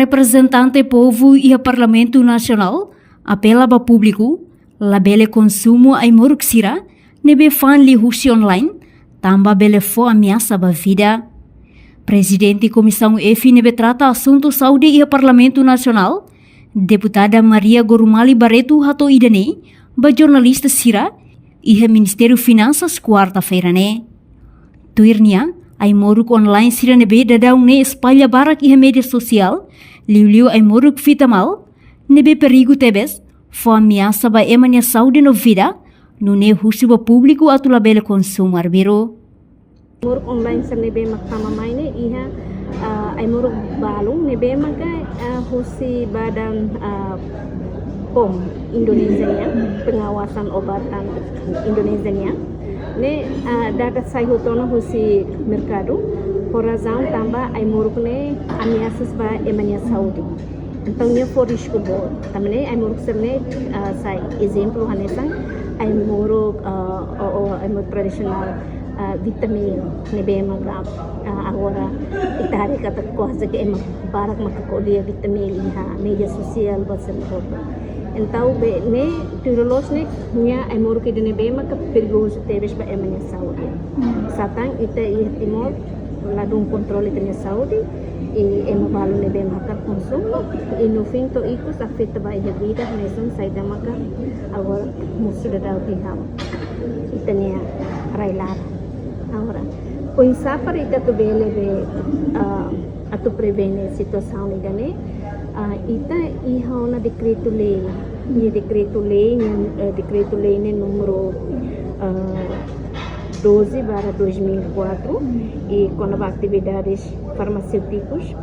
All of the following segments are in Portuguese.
Representante povo e a Parlamento Nacional apela para público labele consumo ai moruxira nebe fan li husi online tamba bele fo ameaça ba vida. Presidente Comissão EFI nebe trata assunto saúde e a Parlamento Nacional, deputada Maria Gorumali Barreto hato idane ba jornalista Sira e Ministério Finanças quarta-feira ne. Tuirnia ai moruk online Sira nebe dadau ne espalha barak e mídia social, liu ai moruk fita mal, nebe perigo tebes, fo ameaça ba emania saúde no vida, no ne husi ba público atula bele consumo arbiro. Muruk online sa nebe magpamamay ne iha ay muruk balong nebe maga husi badan POM Indonesia nya, pengawasan obatan Indonesia nya ne data sai hutono husi mercado porazão tamba ay muruk ne ameaças ba emania saúde. Então ne for risco bo tamne ay muruk serne sai exemplo hanesang ay muruk ay muruk tradisional vitamin nebe maga agora itari kata kuasa ke emak barak makakolia vitamin iha media sosial basen foto então be ne tirolos ne nya emor ke de nebe maka perigoso teves ba emanya saúde satang ite ihtimol ladung controle de saúde e emabalo nebe maka consumo e no fim to ikus afeta ba a vida mesmo saída maka agora musuda da utiham itania railar. Agora, pensar para ita tu bele a tu prevene situação ida ne ita iha na decreto lei ne número 12/2004 e com atividades farmacêuticos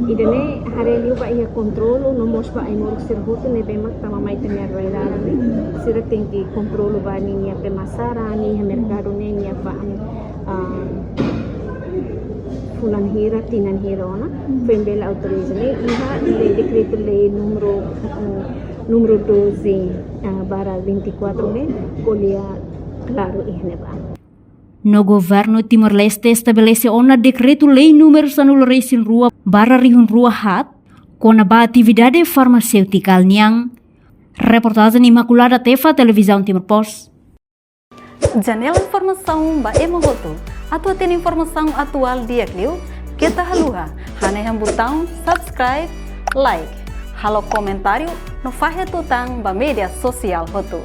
ida ne hareliu ba iha controlo no mos ba imor serhuto ne bemak tamamai tanya railala ne sira tem que controlo ba ni nia pemasara ni mercado ne nia ba fulan hira tinan hira ona fembel autoriza ne iha le decreto lei número 12/24 ne colia claro ihne ba. No governo Timor-Leste estabelece ona decreto-lei número sanularesin rua bara rihun rua hat com a atividade farmacêutica niang. Reportagem Imaculada Tefa, Televisão Timor-Post. Janela informação ba emogoto. Atau tem informação atual dia kliu, kita haluha. Haneham botão subscribe, like, halo comentário no fahe tutang ba media sosial hotu.